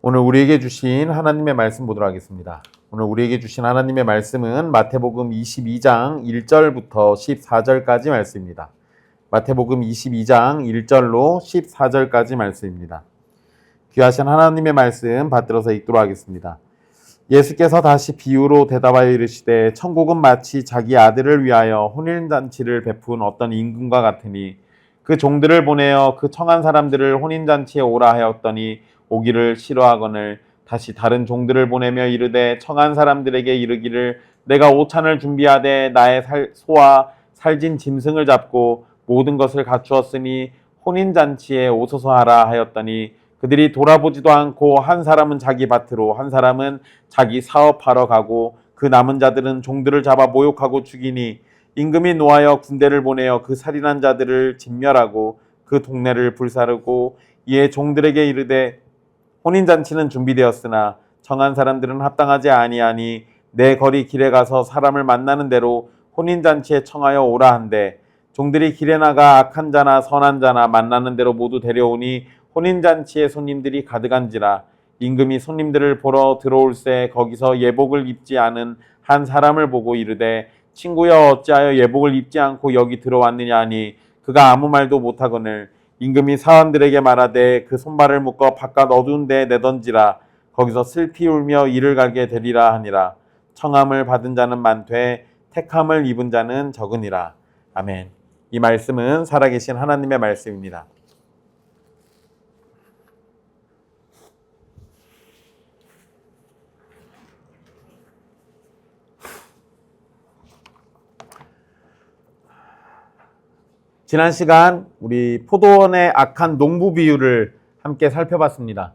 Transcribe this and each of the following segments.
오늘 우리에게 주신 하나님의 말씀 보도록 하겠습니다. 오늘 우리에게 주신 하나님의 말씀은 마태복음 22장 1절부터 14절까지 말씀입니다. 마태복음 22장 1절로 14절까지 말씀입니다. 귀하신 하나님의 말씀 받들어서 읽도록 하겠습니다. 예수께서 다시 비유로 대답하여 이르시되 천국은 마치 자기 아들을 위하여 혼인잔치를 베푼 어떤 임금과 같으니 그 종들을 보내어 그 청한 사람들을 혼인잔치에 오라 하였더니 오기를 싫어하거늘 다시 다른 종들을 보내며 이르되 청한 사람들에게 이르기를 내가 오찬을 준비하되 나의 소와 살진 짐승을 잡고 모든 것을 갖추었으니 혼인잔치에 오소서 하라 하였더니 그들이 돌아보지도 않고 한 사람은 자기 밭으로 한 사람은 자기 사업하러 가고 그 남은 자들은 종들을 잡아 모욕하고 죽이니 임금이 노하여 군대를 보내어 그 살인한 자들을 진멸하고 그 동네를 불사르고 이에 종들에게 이르되 혼인잔치는 준비되었으나 청한 사람들은 합당하지 아니하니 내 거리 길에 가서 사람을 만나는 대로 혼인잔치에 청하여 오라 한대 종들이 길에 나가 악한 자나 선한 자나 만나는 대로 모두 데려오니 혼인잔치에 손님들이 가득한지라 임금이 손님들을 보러 들어올새 거기서 예복을 입지 않은 한 사람을 보고 이르되 친구여 어찌하여 예복을 입지 않고 여기 들어왔느냐 하니 그가 아무 말도 못하거늘 임금이 사원들에게 말하되 그 손발을 묶어 바깥 어두운 데에 내던지라 거기서 슬피 울며 이를 갈게 되리라 하니라. 청함을 받은 자는 많되 택함을 입은 자는 적으니라. 아멘. 이 말씀은 살아계신 하나님의 말씀입니다. 지난 시간 우리 포도원의 악한 농부 비유를 함께 살펴봤습니다.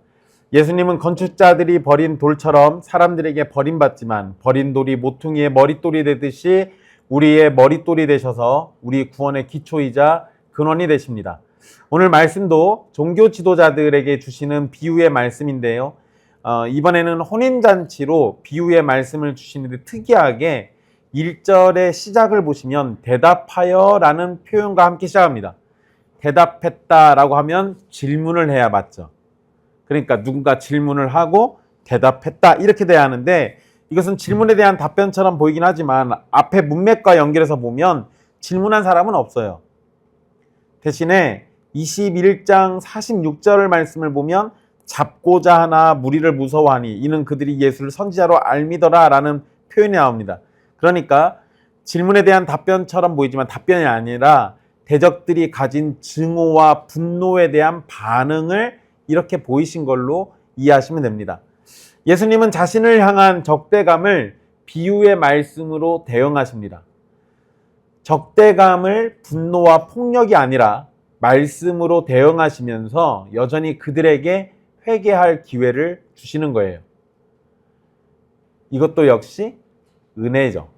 예수님은 건축자들이 버린 돌처럼 사람들에게 버림받지만 버린 돌이 모퉁이의 머릿돌이 되듯이 우리의 머릿돌이 되셔서 우리 구원의 기초이자 근원이 되십니다. 오늘 말씀도 종교 지도자들에게 주시는 비유의 말씀인데요. 이번에는 혼인잔치로 비유의 말씀을 주시는데 특이하게 1절의 시작을 보시면 대답하여 라는 표현과 함께 시작합니다. 대답했다 라고 하면 질문을 해야 맞죠. 그러니까 누군가 질문을 하고 대답했다 이렇게 돼야 하는데 이것은 질문에 대한 답변처럼 보이긴 하지만 앞에 문맥과 연결해서 보면 질문한 사람은 없어요. 대신에 21장 46절 말씀을 보면 잡고자 하나 무리를 무서워하니 이는 그들이 예수를 선지자로 알미더라 라는 표현이 나옵니다. 그러니까 질문에 대한 답변처럼 보이지만 답변이 아니라 대적들이 가진 증오와 분노에 대한 반응을 이렇게 보이신 걸로 이해하시면 됩니다. 예수님은 자신을 향한 적대감을 비유의 말씀으로 대응하십니다. 적대감을 분노와 폭력이 아니라 말씀으로 대응하시면서 여전히 그들에게 회개할 기회를 주시는 거예요. 이것도 역시 은혜죠.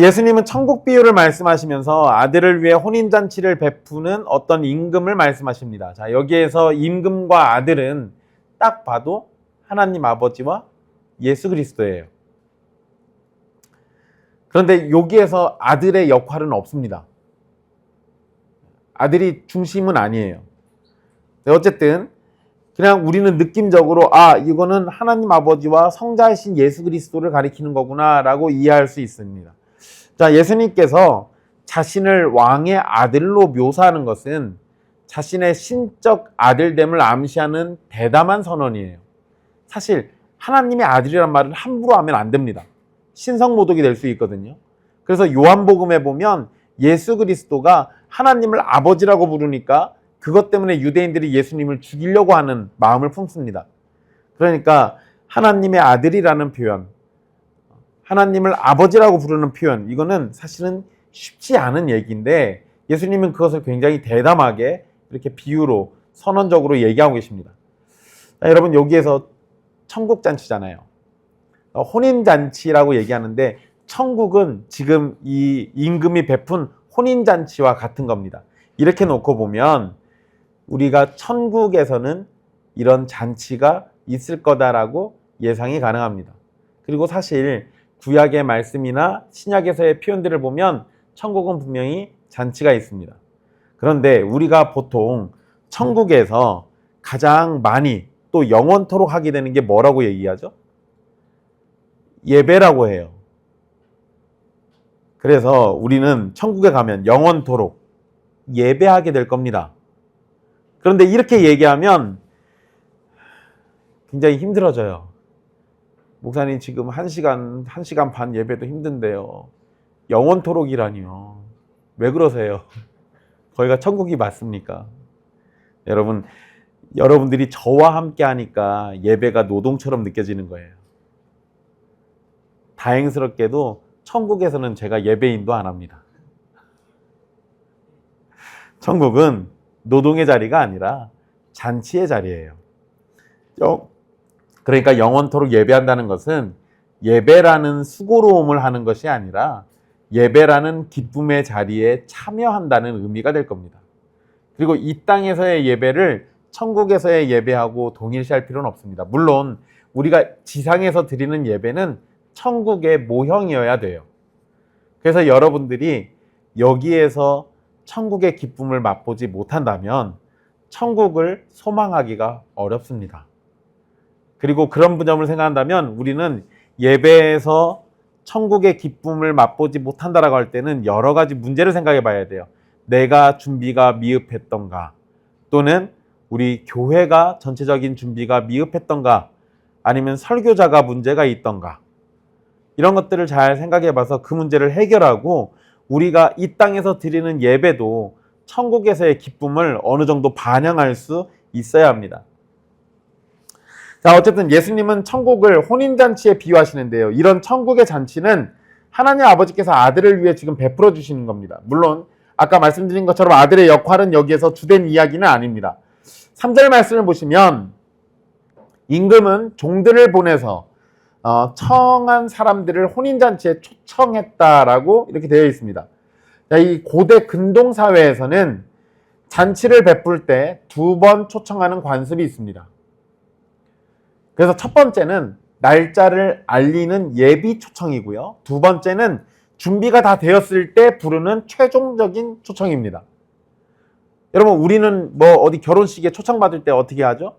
예수님은 천국 비유를 말씀하시면서 아들을 위해 혼인잔치를 베푸는 어떤 임금을 말씀하십니다. 자, 여기에서 임금과 아들은 딱 봐도 하나님 아버지와 예수 그리스도예요. 그런데 여기에서 아들의 역할은 없습니다. 아들이 중심은 아니에요. 어쨌든 그냥 우리는 느낌적으로 이거는 하나님 아버지와 성자이신 예수 그리스도를 가리키는 거구나 라고 이해할 수 있습니다. 자, 예수님께서 자신을 왕의 아들로 묘사하는 것은 자신의 신적 아들됨을 암시하는 대담한 선언이에요. 사실 하나님의 아들이란 말은 함부로 하면 안 됩니다. 신성모독이 될 수 있거든요. 그래서 요한복음에 보면 예수 그리스도가 하나님을 아버지라고 부르니까 그것 때문에 유대인들이 예수님을 죽이려고 하는 마음을 품습니다. 그러니까 하나님의 아들이라는 표현, 하나님을 아버지라고 부르는 표현, 이거는 사실은 쉽지 않은 얘기인데 예수님은 그것을 굉장히 대담하게 이렇게 비유로 선언적으로 얘기하고 계십니다. 자, 여러분 여기에서 천국잔치잖아요. 혼인잔치라고 얘기하는데 천국은 지금 이 임금이 베푼 혼인잔치와 같은 겁니다. 이렇게 놓고 보면 우리가 천국에서는 이런 잔치가 있을 거다라고 예상이 가능합니다. 그리고 사실 구약의 말씀이나 신약에서의 표현들을 보면 천국은 분명히 잔치가 있습니다. 그런데 우리가 보통 천국에서 가장 많이 또 영원토록 하게 되는 게 뭐라고 얘기하죠? 예배라고 해요. 그래서 우리는 천국에 가면 영원토록 예배하게 될 겁니다. 그런데 이렇게 얘기하면 굉장히 힘들어져요. 목사님 지금 1시간 반 예배도 힘든데요. 영원토록이라니요. 왜 그러세요? 거기가 천국이 맞습니까? 여러분들이 저와 함께 하니까 예배가 노동처럼 느껴지는 거예요. 다행스럽게도 천국에서는 제가 예배인도 안 합니다. 천국은 노동의 자리가 아니라 잔치의 자리예요. 그러니까 영원토록 예배한다는 것은 예배라는 수고로움을 하는 것이 아니라 예배라는 기쁨의 자리에 참여한다는 의미가 될 겁니다. 그리고 이 땅에서의 예배를 천국에서의 예배하고 동일시할 필요는 없습니다. 물론 우리가 지상에서 드리는 예배는 천국의 모형이어야 돼요. 그래서 여러분들이 여기에서 천국의 기쁨을 맛보지 못한다면 천국을 소망하기가 어렵습니다. 그리고 그런 점을 생각한다면 우리는 예배에서 천국의 기쁨을 맛보지 못한다라고 할 때는 여러 가지 문제를 생각해 봐야 돼요. 내가 준비가 미흡했던가, 또는 우리 교회가 전체적인 준비가 미흡했던가, 아니면 설교자가 문제가 있던가, 이런 것들을 잘 생각해 봐서 그 문제를 해결하고 우리가 이 땅에서 드리는 예배도 천국에서의 기쁨을 어느 정도 반영할 수 있어야 합니다. 자, 어쨌든 예수님은 천국을 혼인잔치에 비유하시는데요. 이런 천국의 잔치는 하나님 아버지께서 아들을 위해 지금 베풀어 주시는 겁니다. 물론 아까 말씀드린 것처럼 아들의 역할은 여기에서 주된 이야기는 아닙니다. 3절 말씀을 보시면 임금은 종들을 보내서 청한 사람들을 혼인잔치에 초청했다라고 이렇게 되어 있습니다. 자, 이 고대 근동사회에서는 잔치를 베풀 때 2번 초청하는 관습이 있습니다. 그래서 첫 번째는 날짜를 알리는 예비 초청이고요. 두 번째는 준비가 다 되었을 때 부르는 최종적인 초청입니다. 여러분, 우리는 어디 결혼식에 초청받을 때 어떻게 하죠?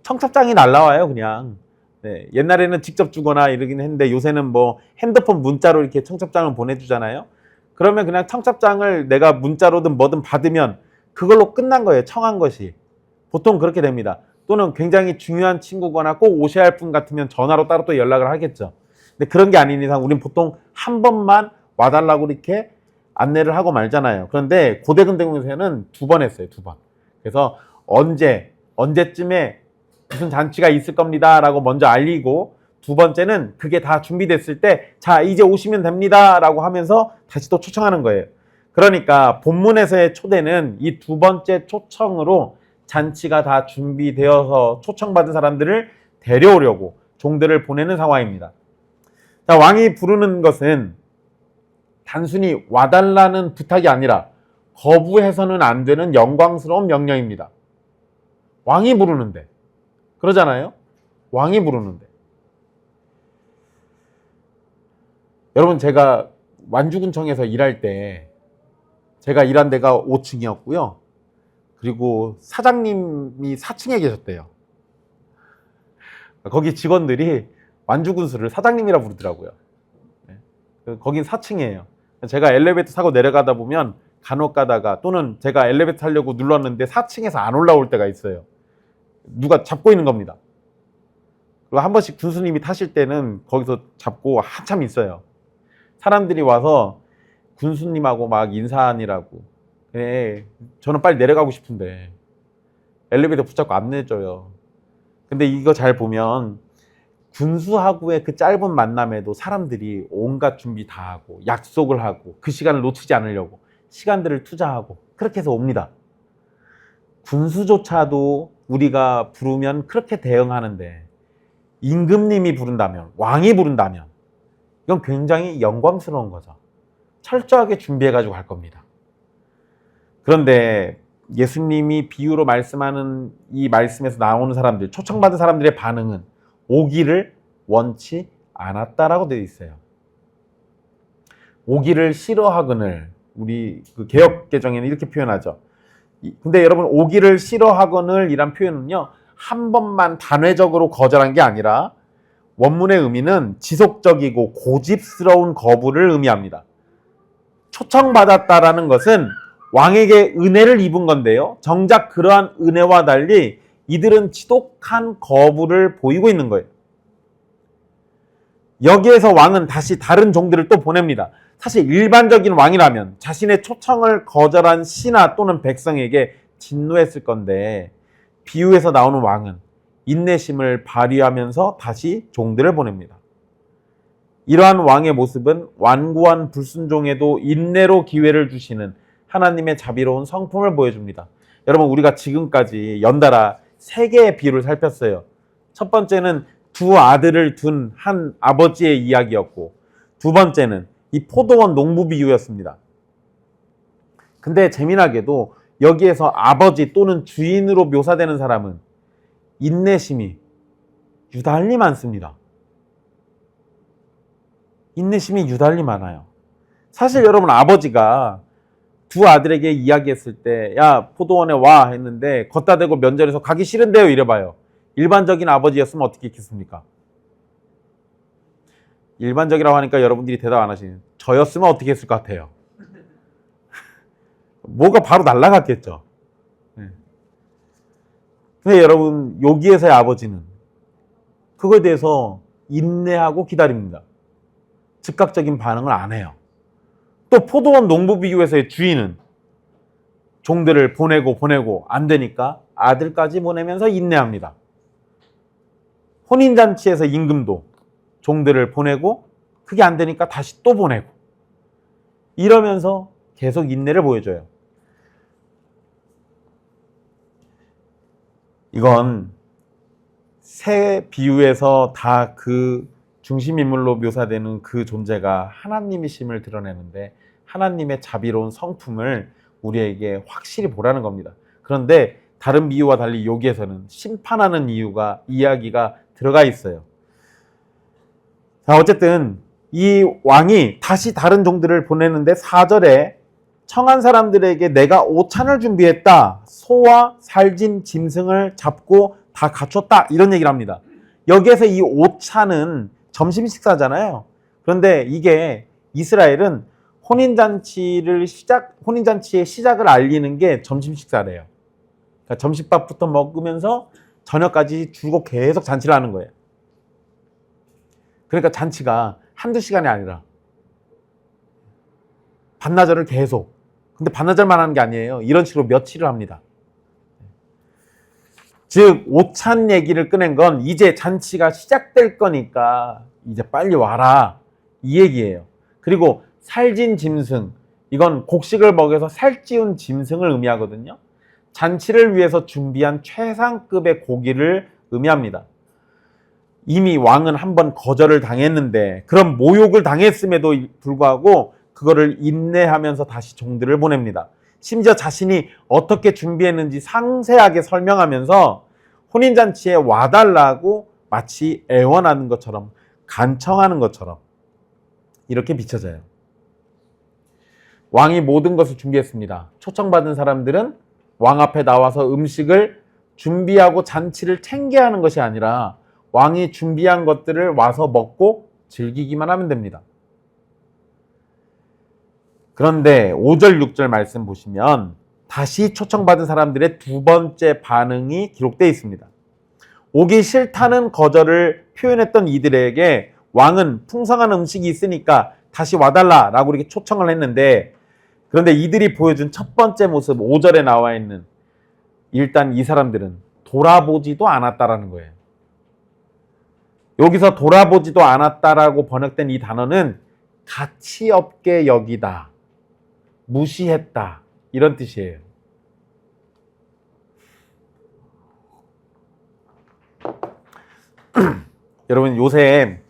청첩장이 날라와요, 그냥. 네, 옛날에는 직접 주거나 이러긴 했는데 요새는 핸드폰 문자로 이렇게 청첩장을 보내주잖아요. 그러면 그냥 청첩장을 내가 문자로든 뭐든 받으면 그걸로 끝난 거예요, 청한 것이. 보통 그렇게 됩니다. 또는 굉장히 중요한 친구거나 꼭 오셔야 할 분 같으면 전화로 따로 또 연락을 하겠죠. 근데 그런 게 아닌 이상 우린 보통 한 번만 와달라고 이렇게 안내를 하고 말잖아요. 그런데 고대 근동에서는 2번 했어요, 2번. 그래서 언제쯤에 무슨 잔치가 있을 겁니다 라고 먼저 알리고, 두 번째는 그게 다 준비됐을 때 자, 이제 오시면 됩니다 라고 하면서 다시 또 초청하는 거예요. 그러니까 본문에서의 초대는 이 2번째 초청으로 잔치가 다 준비되어서 초청받은 사람들을 데려오려고 종들을 보내는 상황입니다. 자, 왕이 부르는 것은 단순히 와달라는 부탁이 아니라 거부해서는 안 되는 영광스러운 명령입니다. 왕이 부르는데, 그러잖아요? 왕이 부르는데. 여러분, 제가 완주군청에서 일할 때 제가 일한 데가 5층이었고요. 그리고 사장님이 4층에 계셨대요. 거기 직원들이 완주군수를 사장님이라 부르더라고요. 거긴 4층이에요. 제가 엘리베이터 타고 내려가다 보면 간혹 가다가, 또는 제가 엘리베이터 타려고 눌렀는데 4층에서 안 올라올 때가 있어요. 누가 잡고 있는 겁니다. 그리고 한 번씩 군수님이 타실 때는 거기서 잡고 한참 있어요. 사람들이 와서 군수님하고 막 인사하느라고, 저는 빨리 내려가고 싶은데 엘리베이터 붙잡고 안 내줘요. 근데 이거 잘 보면 군수하고의 그 짧은 만남에도 사람들이 온갖 준비 다 하고 약속을 하고 그 시간을 놓치지 않으려고 시간들을 투자하고 그렇게 해서 옵니다. 군수조차도 우리가 부르면 그렇게 대응하는데 임금님이 부른다면, 왕이 부른다면 이건 굉장히 영광스러운 거죠. 철저하게 준비해가지고 갈 겁니다. 그런데 예수님이 비유로 말씀하는 이 말씀에서 나오는 사람들, 초청받은 사람들의 반응은 오기를 원치 않았다라고 되어 있어요. 오기를 싫어하거늘, 우리 그 개역 개정에는 이렇게 표현하죠. 근데 여러분 오기를 싫어하거늘 이란 표현은요, 한 번만 단회적으로 거절한 게 아니라 원문의 의미는 지속적이고 고집스러운 거부를 의미합니다. 초청받았다라는 것은 왕에게 은혜를 입은 건데요, 정작 그러한 은혜와 달리 이들은 지독한 거부를 보이고 있는 거예요. 여기에서 왕은 다시 다른 종들을 또 보냅니다. 사실 일반적인 왕이라면 자신의 초청을 거절한 신하 또는 백성에게 진노했을 건데, 비유에서 나오는 왕은 인내심을 발휘하면서 다시 종들을 보냅니다. 이러한 왕의 모습은 완고한 불순종에도 인내로 기회를 주시는 하나님의 자비로운 성품을 보여줍니다. 여러분, 우리가 지금까지 연달아 3개의 비유를 살폈어요. 첫 번째는 두 아들을 둔 한 아버지의 이야기였고, 두 번째는 이 포도원 농부 비유였습니다. 근데 재미나게도 여기에서 아버지 또는 주인으로 묘사되는 사람은 인내심이 유달리 많습니다. 인내심이 유달리 많아요. 사실 여러분, 아버지가 두 아들에게 이야기했을 때, 야, 포도원에 와 했는데 걷다 대고 면전에서 가기 싫은데요 이래봐요. 일반적인 아버지였으면 어떻게 했겠습니까? 일반적이라고 하니까 여러분들이 대답 안 하시는, 저였으면 어떻게 했을 것 같아요? 뭐가 바로 날아갔겠죠. 근데 여러분, 여기에서의 아버지는 그거에 대해서 인내하고 기다립니다. 즉각적인 반응을 안 해요. 또 포도원 농부 비유에서의 주인은 종들을 보내고 안 되니까 아들까지 보내면서 인내합니다. 혼인잔치에서 임금도 종들을 보내고 그게 안 되니까 다시 또 보내고, 이러면서 계속 인내를 보여줘요. 이건 세 비유에서 다 그 중심인물로 묘사되는 그 존재가 하나님이심을 드러내는데, 하나님의 자비로운 성품을 우리에게 확실히 보라는 겁니다. 그런데 다른 비유와 달리 여기에서는 심판하는 이야기가 들어가 있어요. 자, 어쨌든 이 왕이 다시 다른 종들을 보내는데 4절에 청한 사람들에게 내가 오찬을 준비했다, 소와 살진 짐승을 잡고 다 갖췄다, 이런 얘기를 합니다. 여기에서 이 오찬은 점심 식사잖아요. 그런데 이게 이스라엘은 혼인잔치의 시작을 알리는 게 점심 식사래요. 그러니까 점심밥부터 먹으면서 저녁까지 줄곧 계속 잔치를 하는 거예요. 그러니까 잔치가 한두 시간이 아니라 반나절을 계속, 근데 반나절만 하는 게 아니에요. 이런 식으로 며칠을 합니다. 즉 오찬 얘기를 꺼낸 건 이제 잔치가 시작될 거니까 이제 빨리 와라, 이 얘기예요. 그리고 살진 짐승, 이건 곡식을 먹여서 살찌운 짐승을 의미하거든요. 잔치를 위해서 준비한 최상급의 고기를 의미합니다. 이미 왕은 한번 거절을 당했는데, 그런 모욕을 당했음에도 불구하고 그거를 인내하면서 다시 종들을 보냅니다. 심지어 자신이 어떻게 준비했는지 상세하게 설명하면서 혼인잔치에 와달라고 마치 애원하는 것처럼, 간청하는 것처럼 이렇게 비춰져요. 왕이 모든 것을 준비했습니다. 초청받은 사람들은 왕 앞에 나와서 음식을 준비하고 잔치를 챙겨야 하는 것이 아니라 왕이 준비한 것들을 와서 먹고 즐기기만 하면 됩니다. 그런데 5절, 6절 말씀 보시면 다시 초청받은 사람들의 두 번째 반응이 기록되어 있습니다. 오기 싫다는 거절을 표현했던 이들에게 왕은 풍성한 음식이 있으니까 다시 와달라라고 이렇게 초청을 했는데, 그런데 이들이 보여준 첫 번째 모습 5절에 나와 있는, 일단 이 사람들은 돌아보지도 않았다라는 거예요. 여기서 돌아보지도 않았다라고 번역된 이 단어는 가치 없게 여기다, 무시했다, 이런 뜻이에요. 여러분, 요새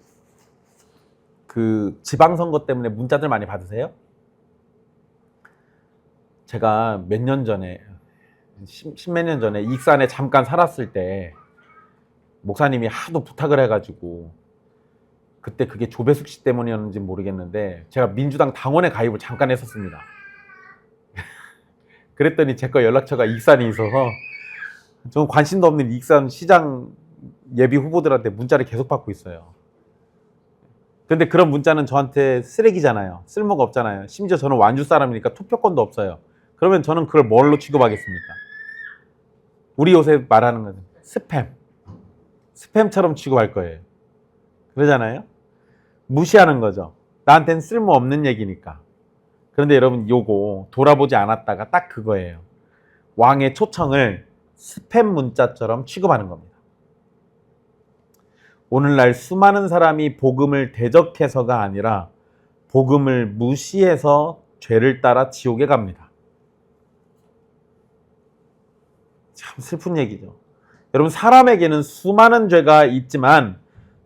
그 지방선거 때문에 문자들 많이 받으세요? 제가 몇 년 전에, 십몇 년 전에 익산에 잠깐 살았을 때 목사님이 하도 부탁을 해가지고, 그때 그게 조배숙 씨 때문이었는지 모르겠는데 제가 민주당 당원에 가입을 잠깐 했었습니다. 그랬더니 제 거 연락처가 익산에 있어서 좀 관심도 없는 익산 시장 예비 후보들한테 문자를 계속 받고 있어요. 근데 그런 문자는 저한테 쓰레기잖아요. 쓸모가 없잖아요. 심지어 저는 완주 사람이니까 투표권도 없어요. 그러면 저는 그걸 뭘로 취급하겠습니까? 우리 요새 말하는 건 스팸처럼 취급할 거예요. 그러잖아요. 무시하는 거죠. 나한테는 쓸모없는 얘기니까. 그런데 여러분, 요거 돌아보지 않았다가 딱 그거예요. 왕의 초청을 스팸 문자처럼 취급하는 겁니다. 오늘날 수많은 사람이 복음을 대적해서가 아니라 복음을 무시해서 죄를 따라 지옥에 갑니다. 참 슬픈 얘기죠. 여러분, 사람에게는 수많은 죄가 있지만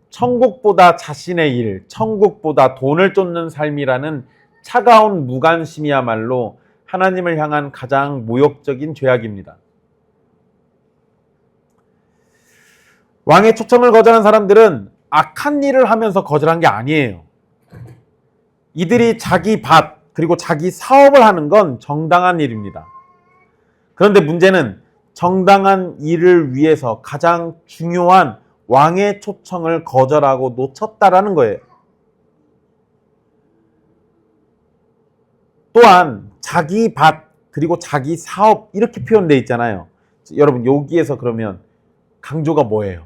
천국보다 자신의 일, 천국보다 돈을 쫓는 삶이라는 차가운 무관심이야말로 하나님을 향한 가장 모욕적인 죄악입니다. 왕의 초청을 거절한 사람들은 악한 일을 하면서 거절한 게 아니에요. 이들이 자기 밭 그리고 자기 사업을 하는 건 정당한 일입니다. 그런데 문제는 정당한 일을 위해서 가장 중요한 왕의 초청을 거절하고 놓쳤다라는 거예요. 또한 자기 밭 그리고 자기 사업 이렇게 표현되어 있잖아요. 여러분, 여기에서 그러면 강조가 뭐예요?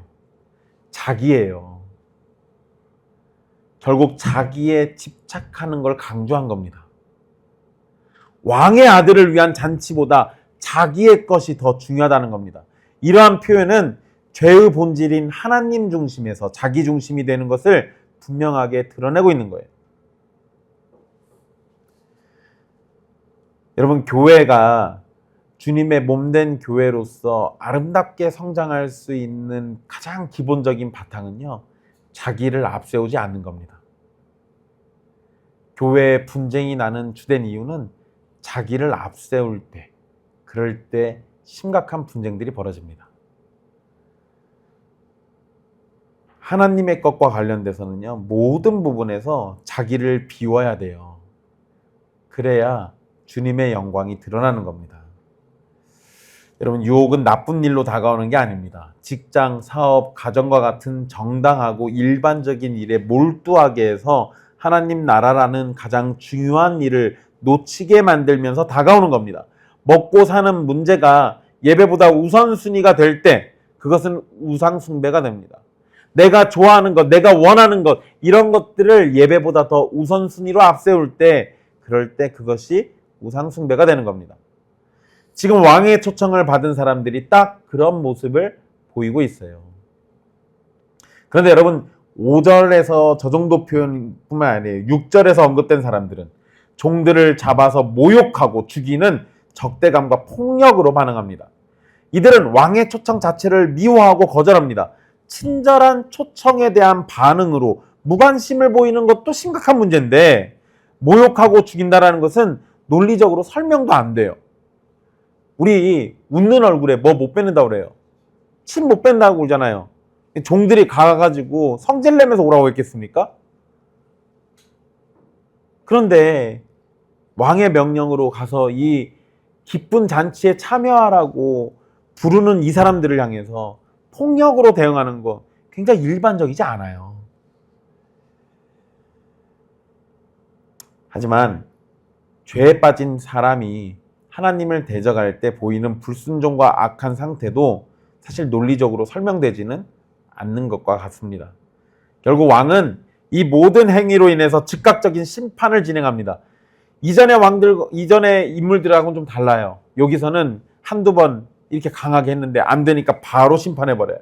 자기예요. 결국 자기에 집착하는 걸 강조한 겁니다. 왕의 아들을 위한 잔치보다 자기의 것이 더 중요하다는 겁니다. 이러한 표현은 죄의 본질인 하나님 중심에서 자기 중심이 되는 것을 분명하게 드러내고 있는 거예요. 여러분, 교회가 주님의 몸된 교회로서 아름답게 성장할 수 있는 가장 기본적인 바탕은요, 자기를 앞세우지 않는 겁니다. 교회에 분쟁이 나는 주된 이유는 자기를 앞세울 때, 그럴 때 심각한 분쟁들이 벌어집니다. 하나님의 것과 관련돼서는요, 모든 부분에서 자기를 비워야 돼요. 그래야 주님의 영광이 드러나는 겁니다. 여러분, 유혹은 나쁜 일로 다가오는 게 아닙니다. 직장, 사업, 가정과 같은 정당하고 일반적인 일에 몰두하게 해서 하나님 나라라는 가장 중요한 일을 놓치게 만들면서 다가오는 겁니다. 먹고 사는 문제가 예배보다 우선순위가 될 때 그것은 우상숭배가 됩니다. 내가 좋아하는 것, 내가 원하는 것, 이런 것들을 예배보다 더 우선순위로 앞세울 때, 그럴 때 그것이 우상숭배가 되는 겁니다. 지금 왕의 초청을 받은 사람들이 딱 그런 모습을 보이고 있어요. 그런데 여러분, 5절에서 저 정도 표현뿐만 아니에요. 6절에서 언급된 사람들은 종들을 잡아서 모욕하고 죽이는 적대감과 폭력으로 반응합니다. 이들은 왕의 초청 자체를 미워하고 거절합니다. 친절한 초청에 대한 반응으로 무관심을 보이는 것도 심각한 문제인데, 모욕하고 죽인다는 것은 논리적으로 설명도 안 돼요. 우리 웃는 얼굴에 뭐 못 뱉는다고 그래요. 침 못 뱉는다고 그러잖아요. 종들이 가가지고 성질 내면서 오라고 했겠습니까? 그런데 왕의 명령으로 가서 이 기쁜 잔치에 참여하라고 부르는 이 사람들을 향해서 폭력으로 대응하는 거 굉장히 일반적이지 않아요. 하지만 죄에 빠진 사람이 하나님을 대적할 때 보이는 불순종과 악한 상태도 사실 논리적으로 설명되지는 않는 것과 같습니다. 결국 왕은 이 모든 행위로 인해서 즉각적인 심판을 진행합니다. 이전의 인물들하고는 좀 달라요. 여기서는 한두 번 이렇게 강하게 했는데 안 되니까 바로 심판해버려요.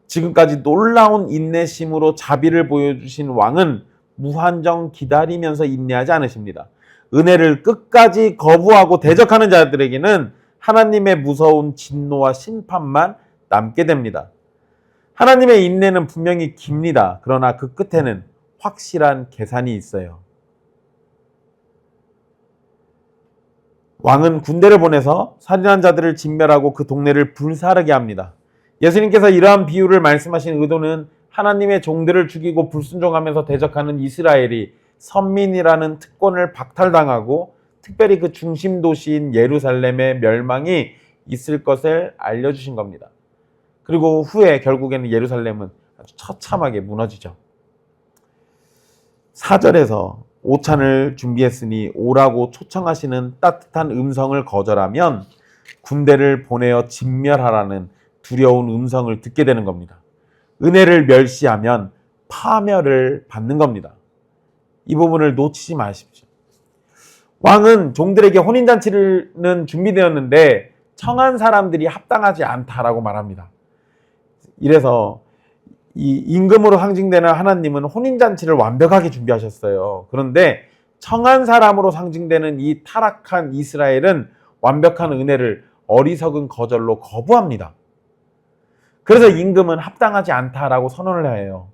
지금까지 놀라운 인내심으로 자비를 보여주신 왕은 무한정 기다리면서 인내하지 않으십니다. 은혜를 끝까지 거부하고 대적하는 자들에게는 하나님의 무서운 진노와 심판만 남게 됩니다. 하나님의 인내는 분명히 깁니다. 그러나 그 끝에는 확실한 계산이 있어요. 왕은 군대를 보내서 살인한 자들을 진멸하고 그 동네를 불사르게 합니다. 예수님께서 이러한 비유를 말씀하신 의도는 하나님의 종들을 죽이고 불순종하면서 대적하는 이스라엘이 선민이라는 특권을 박탈당하고 특별히 그 중심 도시인 예루살렘의 멸망이 있을 것을 알려주신 겁니다. 그리고 후에 결국에는 예루살렘은 아주 처참하게 무너지죠. 4절에서 오찬을 준비했으니 오라고 초청하시는 따뜻한 음성을 거절하면 군대를 보내어 진멸하라는 두려운 음성을 듣게 되는 겁니다. 은혜를 멸시하면 파멸을 받는 겁니다. 이 부분을 놓치지 마십시오. 왕은 종들에게 혼인잔치는 준비되었는데 청한 사람들이 합당하지 않다라고 말합니다. 이래서 이 임금으로 상징되는 하나님은 혼인잔치를 완벽하게 준비하셨어요. 그런데 청한 사람으로 상징되는 이 타락한 이스라엘은 완벽한 은혜를 어리석은 거절로 거부합니다. 그래서 임금은 합당하지 않다라고 선언을 해요.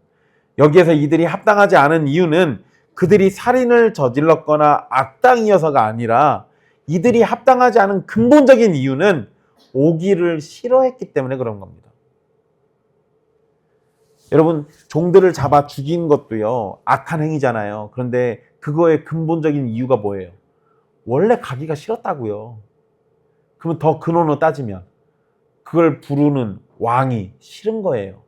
여기에서 이들이 합당하지 않은 이유는 그들이 살인을 저질렀거나 악당이어서가 아니라 이들이 합당하지 않은 근본적인 이유는 오기를 싫어했기 때문에 그런 겁니다. 여러분, 종들을 잡아 죽인 것도요, 악한 행위잖아요. 그런데 그거의 근본적인 이유가 뭐예요? 원래 가기가 싫었다고요. 그러면 더 근원으로 따지면 그걸 부르는 왕이 싫은 거예요.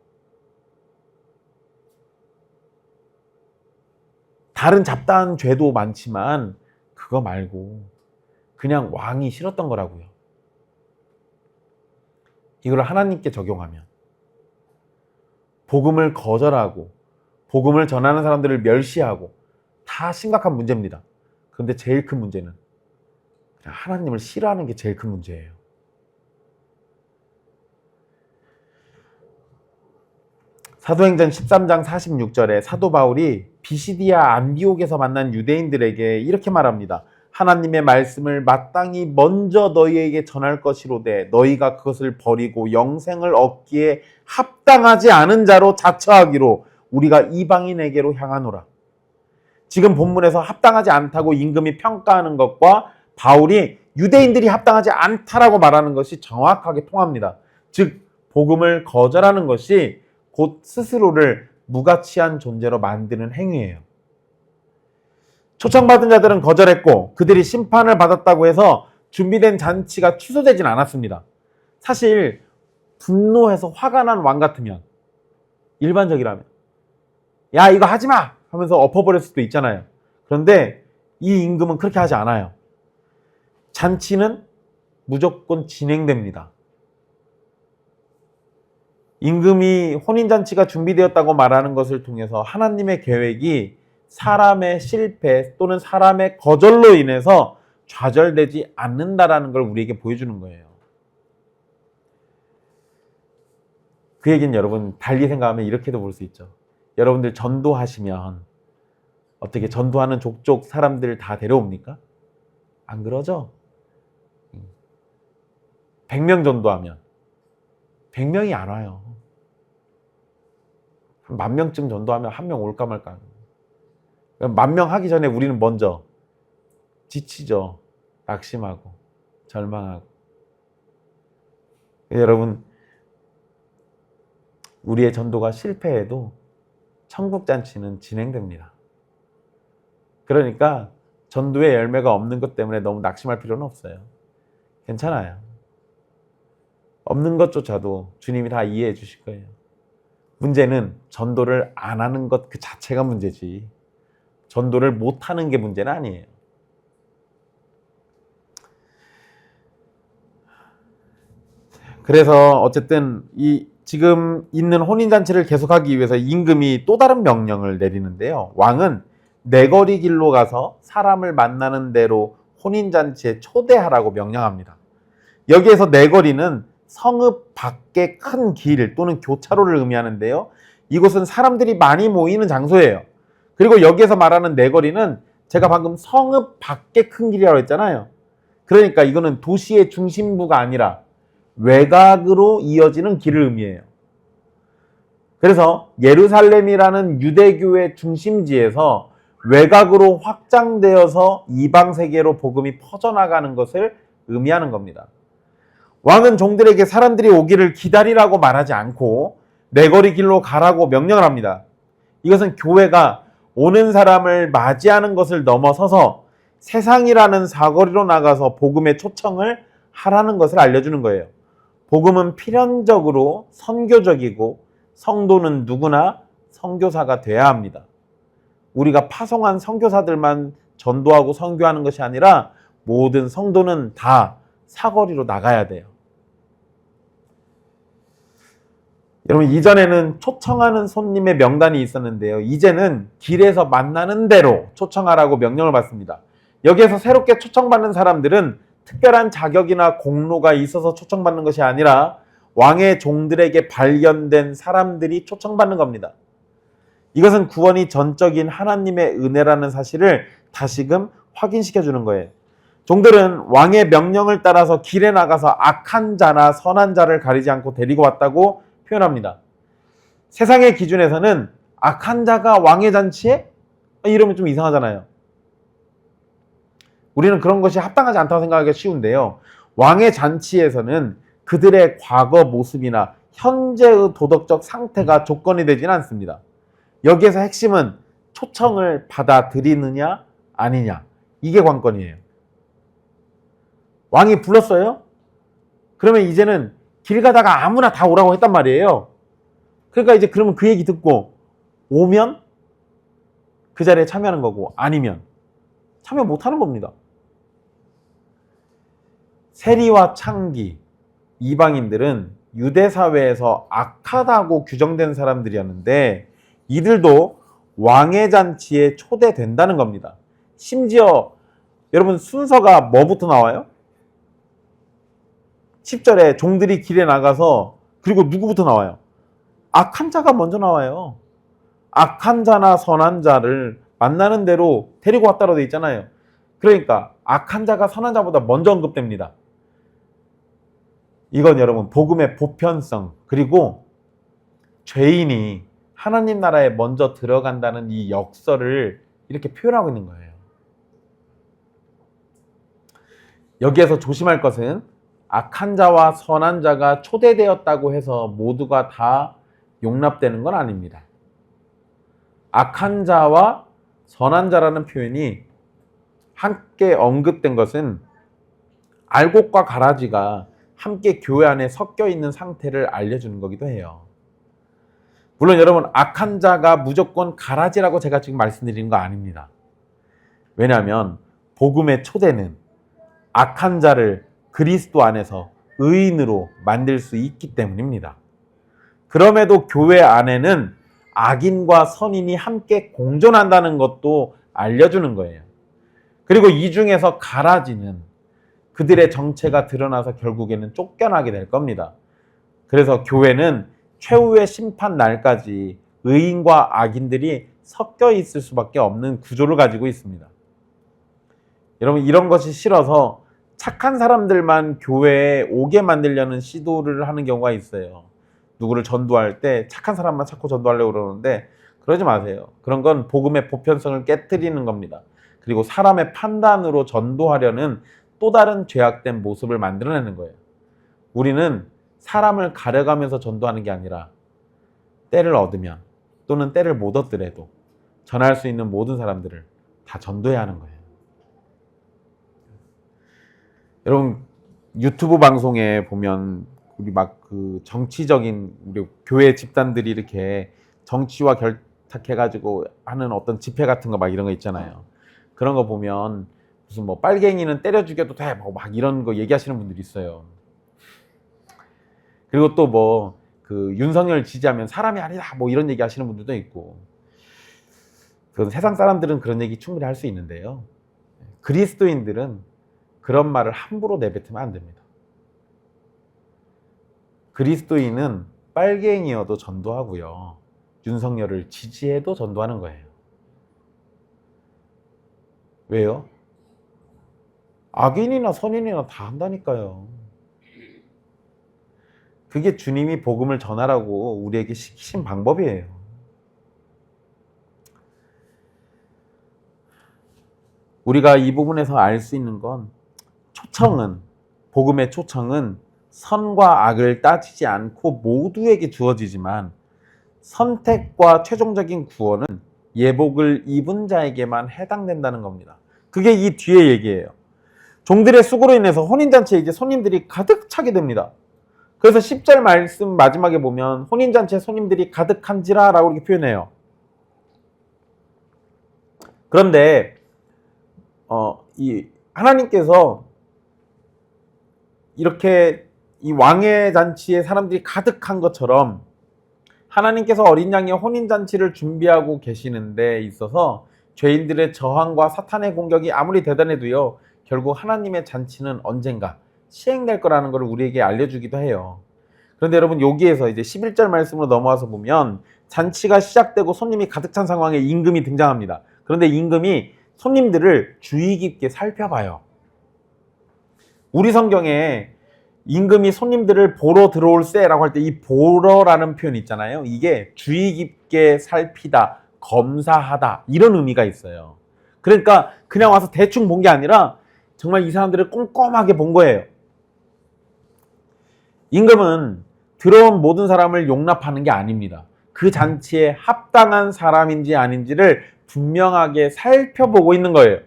다른 잡다한 죄도 많지만 그거 말고 그냥 왕이 싫었던 거라고요. 이걸 하나님께 적용하면 복음을 거절하고 복음을 전하는 사람들을 멸시하고 다 심각한 문제입니다. 그런데 제일 큰 문제는 하나님을 싫어하는 게 제일 큰 문제예요. 사도행전 13장 46절에 사도 바울이 비시디아 안디옥에서 만난 유대인들에게 이렇게 말합니다. 하나님의 말씀을 마땅히 먼저 너희에게 전할 것이로되 너희가 그것을 버리고 영생을 얻기에 합당하지 않은 자로 자처하기로 우리가 이방인에게로 향하노라. 지금 본문에서 합당하지 않다고 임금이 평가하는 것과 바울이 유대인들이 합당하지 않다라고 말하는 것이 정확하게 통합니다. 즉 복음을 거절하는 것이 곧 스스로를 무가치한 존재로 만드는 행위예요. 초청받은 자들은 거절했고 그들이 심판을 받았다고 해서 준비된 잔치가 취소되진 않았습니다. 사실 분노해서 화가 난 왕 같으면 일반적이라면 야 이거 하지마 하면서 엎어버릴 수도 있잖아요. 그런데 이 임금은 그렇게 하지 않아요. 잔치는 무조건 진행됩니다. 임금이 혼인잔치가 준비되었다고 말하는 것을 통해서 하나님의 계획이 사람의 실패 또는 사람의 거절로 인해서 좌절되지 않는다라는 걸 우리에게 보여주는 거예요. 그 얘기는 여러분 달리 생각하면 이렇게도 볼 수 있죠. 여러분들 전도하시면 어떻게 전도하는 족족 사람들 다 데려옵니까? 안 그러죠? 100명 전도하면 100명이 안 와요. 10,000명쯤 전도하면 1명 올까 말까. 10,000명 하기 전에 우리는 먼저 지치죠. 낙심하고 절망하고. 여러분 우리의 전도가 실패해도 천국잔치는 진행됩니다. 그러니까 전도의 열매가 없는 것 때문에 너무 낙심할 필요는 없어요. 괜찮아요. 없는 것조차도 주님이 다 이해해 주실 거예요. 문제는 전도를 안 하는 것 그 자체가 문제지 전도를 못 하는 게 문제는 아니에요. 그래서 어쨌든 이 지금 있는 혼인잔치를 계속하기 위해서 임금이 또 다른 명령을 내리는데요. 왕은 내거리 길로 가서 사람을 만나는 대로 혼인잔치에 초대하라고 명령합니다. 여기에서 내거리는 성읍 밖의 큰 길 또는 교차로를 의미하는데요. 이곳은 사람들이 많이 모이는 장소예요. 그리고 여기에서 말하는 내거리는 제가 방금 성읍 밖의 큰 길이라고 했잖아요. 그러니까 이거는 도시의 중심부가 아니라 외곽으로 이어지는 길을 의미해요. 그래서 예루살렘이라는 유대교의 중심지에서 외곽으로 확장되어서 이방 세계로 복음이 퍼져나가는 것을 의미하는 겁니다. 왕은 종들에게 사람들이 오기를 기다리라고 말하지 않고 내거리 길로 가라고 명령을 합니다. 이것은 교회가 오는 사람을 맞이하는 것을 넘어서서 세상이라는 사거리로 나가서 복음의 초청을 하라는 것을 알려주는 거예요. 복음은 필연적으로 선교적이고 성도는 누구나 선교사가 돼야 합니다. 우리가 파송한 선교사들만 전도하고 선교하는 것이 아니라 모든 성도는 다 사거리로 나가야 돼요. 여러분, 이전에는 초청하는 손님의 명단이 있었는데요. 이제는 길에서 만나는 대로 초청하라고 명령을 받습니다. 여기에서 새롭게 초청받는 사람들은 특별한 자격이나 공로가 있어서 초청받는 것이 아니라 왕의 종들에게 발견된 사람들이 초청받는 겁니다. 이것은 구원이 전적인 하나님의 은혜라는 사실을 다시금 확인시켜 주는 거예요. 종들은 왕의 명령을 따라서 길에 나가서 악한 자나 선한 자를 가리지 않고 데리고 왔다고 표현합니다. 세상의 기준에서는 악한 자가 왕의 잔치에? 이러면 좀 이상하잖아요. 우리는 그런 것이 합당하지 않다고 생각하기가 쉬운데요. 왕의 잔치에서는 그들의 과거 모습이나 현재의 도덕적 상태가 조건이 되지는 않습니다. 여기에서 핵심은 초청을 받아들이느냐 아니냐, 이게 관건이에요. 왕이 불렀어요? 그러면 이제는 길 가다가 아무나 다 오라고 했단 말이에요. 그러니까 이제 그러면 그 얘기 듣고 오면 그 자리에 참여하는 거고, 아니면 참여 못하는 겁니다. 세리와 창기, 이방인들은 유대 사회에서 악하다고 규정된 사람들이었는데 이들도 왕의 잔치에 초대된다는 겁니다. 심지어 여러분, 순서가 뭐부터 나와요? 10절에 종들이 길에 나가서, 그리고 누구부터 나와요? 악한 자가 먼저 나와요. 악한 자나 선한 자를 만나는 대로 데리고 왔다고 되어 있잖아요. 그러니까 악한 자가 선한 자보다 먼저 언급됩니다. 이건 여러분, 복음의 보편성, 그리고 죄인이 하나님 나라에 먼저 들어간다는 이 역설을 이렇게 표현하고 있는 거예요. 여기에서 조심할 것은 악한 자와 선한 자가 초대되었다고 해서 모두가 다 용납되는 건 아닙니다. 악한 자와 선한 자라는 표현이 함께 언급된 것은 알곡과 가라지가 함께 교회 안에 섞여 있는 상태를 알려주는 거기도 해요. 물론 여러분, 악한 자가 무조건 가라지라고 제가 지금 말씀드리는 거 아닙니다. 왜냐하면 복음의 초대는 악한 자를 그리스도 안에서 의인으로 만들 수 있기 때문입니다. 그럼에도 교회 안에는 악인과 선인이 함께 공존한다는 것도 알려주는 거예요. 그리고 이 중에서 가라지는 그들의 정체가 드러나서 결국에는 쫓겨나게 될 겁니다. 그래서 교회는 최후의 심판 날까지 의인과 악인들이 섞여 있을 수밖에 없는 구조를 가지고 있습니다. 여러분, 이런 것이 싫어서 착한 사람들만 교회에 오게 만들려는 시도를 하는 경우가 있어요. 누구를 전도할 때 착한 사람만 찾고 전도하려고 그러는데 그러지 마세요. 그런 건 복음의 보편성을 깨트리는 겁니다. 그리고 사람의 판단으로 전도하려는 또 다른 죄악된 모습을 만들어내는 거예요. 우리는 사람을 가려가면서 전도하는 게 아니라 때를 얻으면, 또는 때를 못 얻더라도 전할 수 있는 모든 사람들을 다 전도해야 하는 거예요. 여러분, 유튜브 방송에 보면 우리 막 그 정치적인 우리 교회 집단들이 이렇게 정치와 결탁해가지고 하는 어떤 집회 같은 거 막 이런 거 있잖아요. 그런 거 보면 무슨 뭐 빨갱이는 때려 죽여도 돼, 뭐 막 이런 거 얘기하시는 분들이 있어요. 그리고 또 뭐 그 윤석열 지지하면 사람이 아니다, 뭐 이런 얘기 하시는 분들도 있고. 그 세상 사람들은 그런 얘기 충분히 할 수 있는데요. 그리스도인들은 그런 말을 함부로 내뱉으면 안 됩니다. 그리스도인은 빨갱이여도 전도하고요, 윤석열을 지지해도 전도하는 거예요. 왜요? 악인이나 선인이나 다 한다니까요. 그게 주님이 복음을 전하라고 우리에게 시키신 방법이에요. 우리가 이 부분에서 알 수 있는 건, 초청은, 복음의 초청은 선과 악을 따지지 않고 모두에게 주어지지만 선택과 최종적인 구원은 예복을 입은 자에게만 해당된다는 겁니다. 그게 이 뒤에 얘기예요. 종들의 수고로 인해서 혼인잔치에 이제 손님들이 가득 차게 됩니다. 그래서 10절 말씀 마지막에 보면 혼인잔치에 손님들이 가득한지라 라고 이렇게 표현해요. 그런데 이 하나님께서 이렇게 이 왕의 잔치에 사람들이 가득한 것처럼 하나님께서 어린 양의 혼인잔치를 준비하고 계시는 데 있어서 죄인들의 저항과 사탄의 공격이 아무리 대단해도요, 결국 하나님의 잔치는 언젠가 시행될 거라는 것을 우리에게 알려주기도 해요. 그런데 여러분, 여기에서 이제 11절 말씀으로 넘어와서 보면 잔치가 시작되고 손님이 가득 찬 상황에 임금이 등장합니다. 그런데 임금이 손님들을 주의 깊게 살펴봐요. 우리 성경에 임금이 손님들을 보러 들어올세라고 할 때 이 보러라는 표현이 있잖아요. 이게 주의 깊게 살피다, 검사하다 이런 의미가 있어요. 그러니까 그냥 와서 대충 본 게 아니라 정말 이 사람들을 꼼꼼하게 본 거예요. 임금은 들어온 모든 사람을 용납하는 게 아닙니다. 그 잔치에 합당한 사람인지 아닌지를 분명하게 살펴보고 있는 거예요.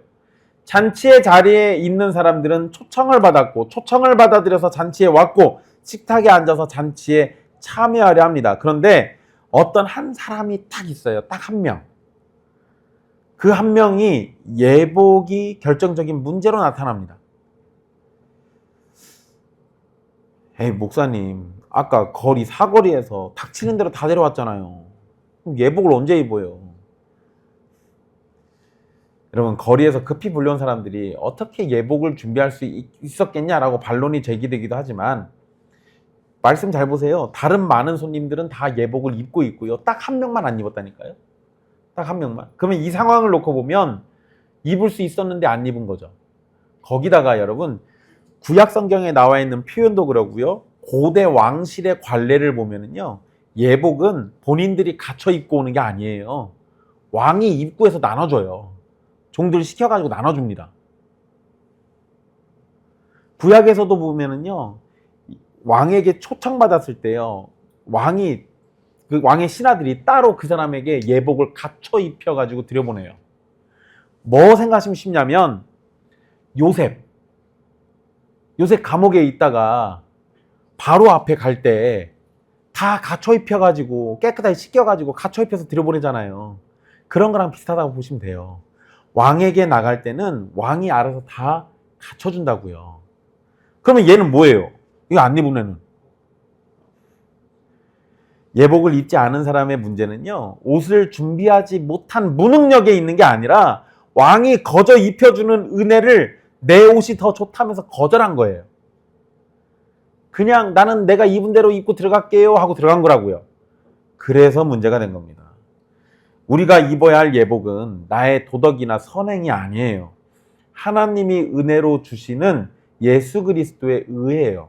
잔치의 자리에 있는 사람들은 초청을 받았고 초청을 받아들여서 잔치에 왔고 식탁에 앉아서 잔치에 참여하려 합니다. 그런데 어떤 한 사람이 딱 있어요. 딱 한 명. 그 한 명이 예복이 결정적인 문제로 나타납니다. 에이, 목사님, 아까 사거리에서 닥치는 대로 다 데려왔잖아요. 그럼 예복을 언제 입어요? 여러분, 거리에서 급히 불려온 사람들이 어떻게 예복을 준비할 수 있었겠냐라고 반론이 제기되기도 하지만, 말씀 잘 보세요. 다른 많은 손님들은 다 예복을 입고 있고요. 딱 한 명만 안 입었다니까요. 딱 한 명만. 그러면 이 상황을 놓고 보면 입을 수 있었는데 안 입은 거죠. 거기다가 여러분, 구약 성경에 나와 있는 표현도 그러고요. 고대 왕실의 관례를 보면은요, 예복은 본인들이 갖춰 입고 오는 게 아니에요. 왕이 입구에서 나눠줘요. 종들 시켜가지고 나눠줍니다. 구약에서도 보면은요, 왕에게 초청받았을 때요, 왕의 신하들이 따로 그 사람에게 예복을 갖춰 입혀가지고 들여보내요. 뭐 생각하시면 쉽냐면, 요셉 감옥에 있다가 바로 앞에 갈 때 다 갖춰 입혀가지고 깨끗하게 씻겨가지고 갖춰 입혀서 들여보내잖아요. 그런 거랑 비슷하다고 보시면 돼요. 왕에게 나갈 때는 왕이 알아서 다 갖춰준다고요. 그러면 얘는 뭐예요? 이거 안 입은 애는. 예복을 입지 않은 사람의 문제는요, 옷을 준비하지 못한 무능력에 있는 게 아니라 왕이 거저 입혀주는 은혜를 내 옷이 더 좋다면서 거절한 거예요. 그냥 나는 내가 입은 대로 입고 들어갈게요 하고 들어간 거라고요. 그래서 문제가 된 겁니다. 우리가 입어야 할 예복은 나의 도덕이나 선행이 아니에요. 하나님이 은혜로 주시는 예수 그리스도의 의예요.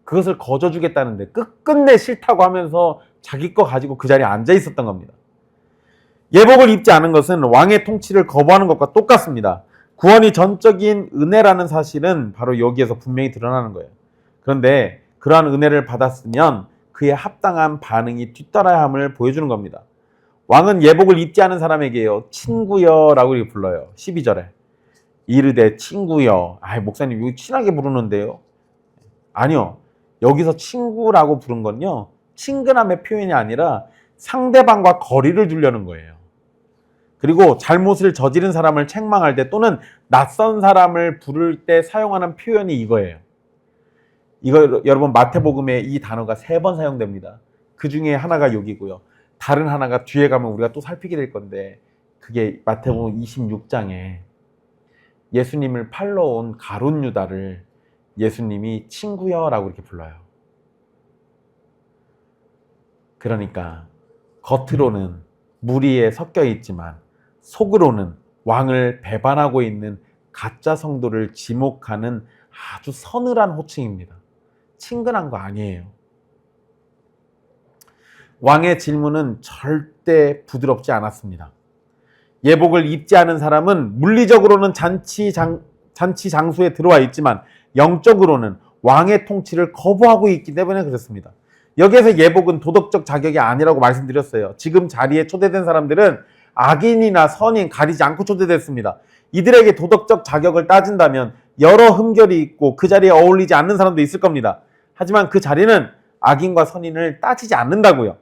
그것을 거저주겠다는데 끝끝내 싫다고 하면서 자기 거 가지고 그 자리에 앉아 있었던 겁니다. 예복을 입지 않은 것은 왕의 통치를 거부하는 것과 똑같습니다. 구원이 전적인 은혜라는 사실은 바로 여기에서 분명히 드러나는 거예요. 그런데 그러한 은혜를 받았으면 그에 합당한 반응이 뒤따라야 함을 보여주는 겁니다. 왕은 예복을 입지 않은 사람에게요, 친구여 라고 이렇게 불러요. 12절에 이르되 친구여. 목사님 이거 친하게 부르는데요? 아니요. 여기서 친구라고 부른 건요, 친근함의 표현이 아니라 상대방과 거리를 두려는 거예요. 그리고 잘못을 저지른 사람을 책망할 때 또는 낯선 사람을 부를 때 사용하는 표현이 이거예요. 이거 여러분, 마태복음에 이 단어가 3번 사용됩니다. 그 중에 하나가 여기고요. 다른 하나가 뒤에 가면 우리가 또 살피게 될 건데, 그게 마태복음 26장에 예수님을 팔러 온 가룟 유다를 예수님이 친구여라고 이렇게 불러요. 그러니까 겉으로는 무리에 섞여 있지만 속으로는 왕을 배반하고 있는 가짜 성도를 지목하는 아주 서늘한 호칭입니다. 친근한 거 아니에요. 왕의 질문은 절대 부드럽지 않았습니다. 예복을 입지 않은 사람은 물리적으로는 잔치 장소에 들어와 있지만 영적으로는 왕의 통치를 거부하고 있기 때문에 그렇습니다. 여기에서 예복은 도덕적 자격이 아니라고 말씀드렸어요. 지금 자리에 초대된 사람들은 악인이나 선인 가리지 않고 초대됐습니다. 이들에게 도덕적 자격을 따진다면 여러 흠결이 있고 그 자리에 어울리지 않는 사람도 있을 겁니다. 하지만 그 자리는 악인과 선인을 따지지 않는다고요.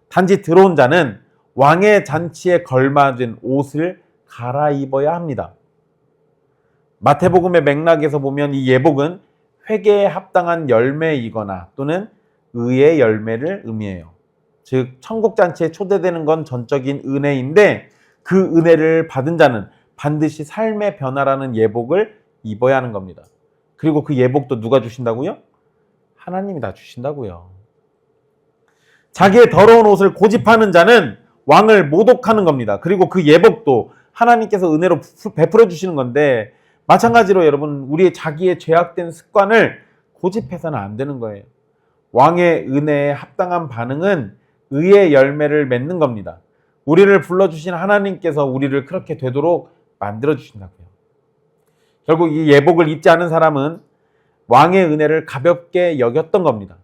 단지 들어온 자는 왕의 잔치에 걸맞은 옷을 갈아입어야 합니다. 마태복음의 맥락에서 보면 이 예복은 회개에 합당한 열매이거나 또는 의의 열매를 의미해요. 즉 천국 잔치에 초대되는 건 전적인 은혜인데 그 은혜를 받은 자는 반드시 삶의 변화라는 예복을 입어야 하는 겁니다. 그리고 그 예복도 누가 주신다고요? 하나님이 다 주신다고요. 자기의 더러운 옷을 고집하는 자는 왕을 모독하는 겁니다. 그리고 그 예복도 하나님께서 은혜로 베풀어 주시는 건데 마찬가지로 여러분 우리의 자기의 죄악된 습관을 고집해서는 안 되는 거예요. 왕의 은혜에 합당한 반응은 의의 열매를 맺는 겁니다. 우리를 불러주신 하나님께서 우리를 그렇게 되도록 만들어 주신다고요. 결국 이 예복을 입지 않은 사람은 왕의 은혜를 가볍게 여겼던 겁니다.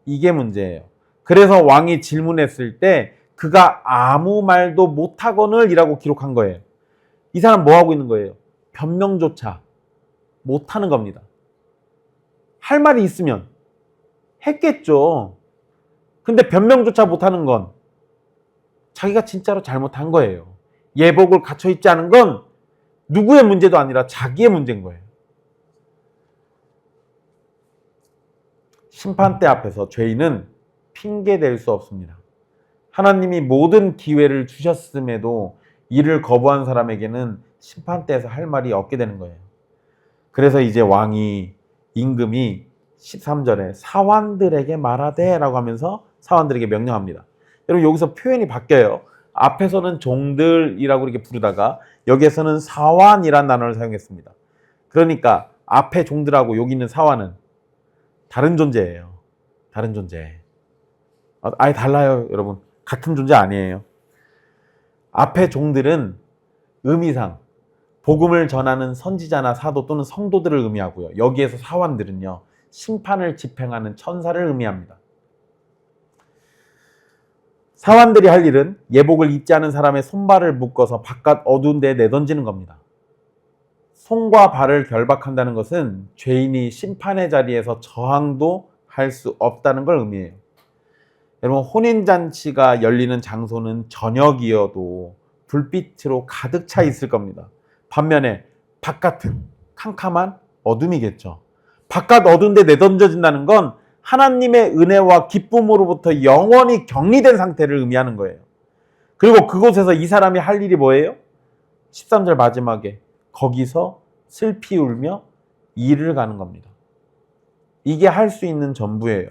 이게 문제예요. 그래서 왕이 질문했을 때 그가 아무 말도 못하거늘 이라고 기록한 거예요. 이 사람 뭐 하고 있는 거예요? 변명조차 못하는 겁니다. 할 말이 있으면 했겠죠. 근데 변명조차 못하는 건 자기가 진짜로 잘못한 거예요. 예복을 갖춰 입지 않은 건 누구의 문제도 아니라 자기의 문제인 거예요. 심판대 앞에서 죄인은 핑계댈 수 없습니다. 하나님이 모든 기회를 주셨음에도 이를 거부한 사람에게는 심판대에서 할 말이 없게 되는 거예요. 그래서 이제 왕이 임금이 13절에 사환들에게 말하되 라고 하면서 사환들에게 명령합니다. 여러분 여기서 표현이 바뀌어요. 앞에서는 종들이라고 이렇게 부르다가 여기에서는 사환이라는 단어를 사용했습니다. 그러니까 앞에 종들하고 여기 있는 사환은 다른 존재예요. 다른 존재. 아예 달라요, 여러분. 같은 존재 아니에요. 앞에 종들은 의미상 복음을 전하는 선지자나 사도 또는 성도들을 의미하고요. 여기에서 사환들은요, 심판을 집행하는 천사를 의미합니다. 사환들이 할 일은 예복을 입지 않은 사람의 손발을 묶어서 바깥 어두운 데에 내던지는 겁니다. 손과 발을 결박한다는 것은 죄인이 심판의 자리에서 저항도 할 수 없다는 걸 의미해요. 여러분 혼인잔치가 열리는 장소는 저녁이어도 불빛으로 가득 차 있을 겁니다. 반면에 바깥은 캄캄한 어둠이겠죠. 바깥 어두운 데 내던져진다는 건 하나님의 은혜와 기쁨으로부터 영원히 격리된 상태를 의미하는 거예요. 그리고 그곳에서 이 사람이 할 일이 뭐예요? 13절 마지막에 거기서 슬피 울며 일을 가는 겁니다. 이게 할 수 있는 전부예요.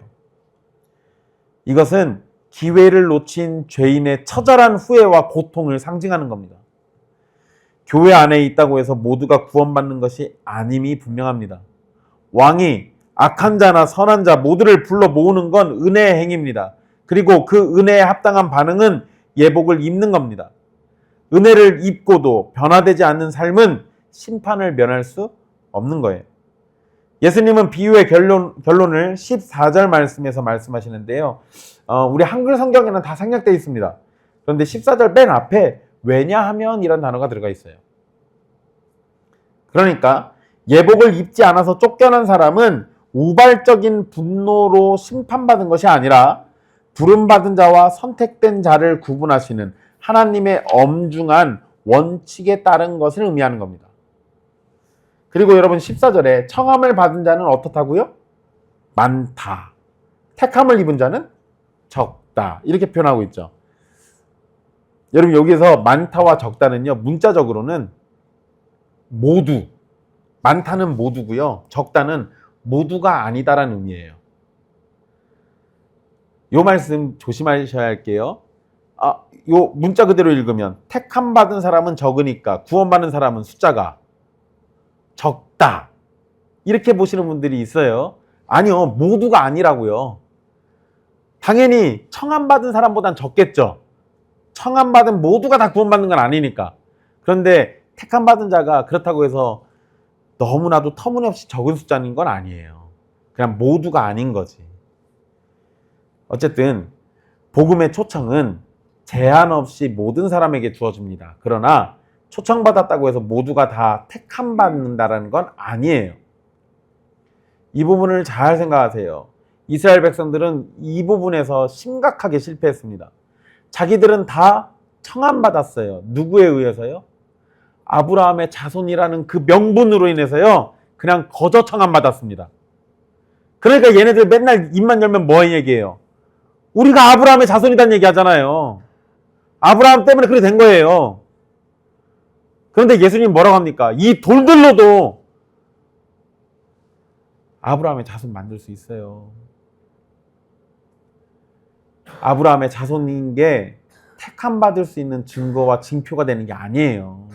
이것은 기회를 놓친 죄인의 처절한 후회와 고통을 상징하는 겁니다. 교회 안에 있다고 해서 모두가 구원받는 것이 아님이 분명합니다. 왕이 악한 자나 선한 자 모두를 불러 모으는 건 은혜의 행위입니다. 그리고 그 은혜에 합당한 반응은 예복을 입는 겁니다. 은혜를 입고도 변화되지 않는 삶은 심판을 면할 수 없는 거예요. 예수님은 비유의 결론을 14절 말씀에서 말씀하시는데요. 우리 한글 성경에는 다 생략되어 있습니다. 그런데 14절 맨 앞에 왜냐하면 이런 단어가 들어가 있어요. 그러니까 예복을 입지 않아서 쫓겨난 사람은 우발적인 분노로 심판받은 것이 아니라 부름받은 자와 선택된 자를 구분하시는 하나님의 엄중한 원칙에 따른 것을 의미하는 겁니다. 그리고 여러분 14절에 청함을 받은 자는 어떻다고요? 많다. 택함을 입은 자는 적다. 이렇게 표현하고 있죠. 여러분 여기서 많다와 적다는요. 문자적으로는 모두. 많다는 모두고요. 적다는 모두가 아니다라는 의미예요. 이 말씀 조심하셔야 할게요. 요 문자 그대로 읽으면 택함 받은 사람은 적으니까 구원받는 사람은 숫자가 적다. 이렇게 보시는 분들이 있어요. 아니요. 모두가 아니라고요. 당연히 청함받은 사람보단 적겠죠. 청함받은 모두가 다 구원받는 건 아니니까. 그런데 택함받은 자가 그렇다고 해서 너무나도 터무니없이 적은 숫자인 건 아니에요. 그냥 모두가 아닌 거지. 어쨌든 복음의 초청은 제한 없이 모든 사람에게 주어집니다. 그러나 초청받았다고 해서 모두가 다 택함 받는다라는 건 아니에요. 이 부분을 잘 생각하세요. 이스라엘 백성들은 이 부분에서 심각하게 실패했습니다. 자기들은 다 청함받았어요. 누구에 의해서요? 아브라함의 자손이라는 그 명분으로 인해서요. 그냥 거저 청함받았습니다. 그러니까 얘네들 맨날 입만 열면 뭐 얘기해요? 우리가 아브라함의 자손이란 얘기 하잖아요. 아브라함 때문에 그렇게 된 거예요. 그런데 예수님 뭐라고 합니까? 이 돌들로도 아브라함의 자손 만들 수 있어요. 아브라함의 자손인 게 택함 받을 수 있는 증거와 징표가 되는 게 아니에요.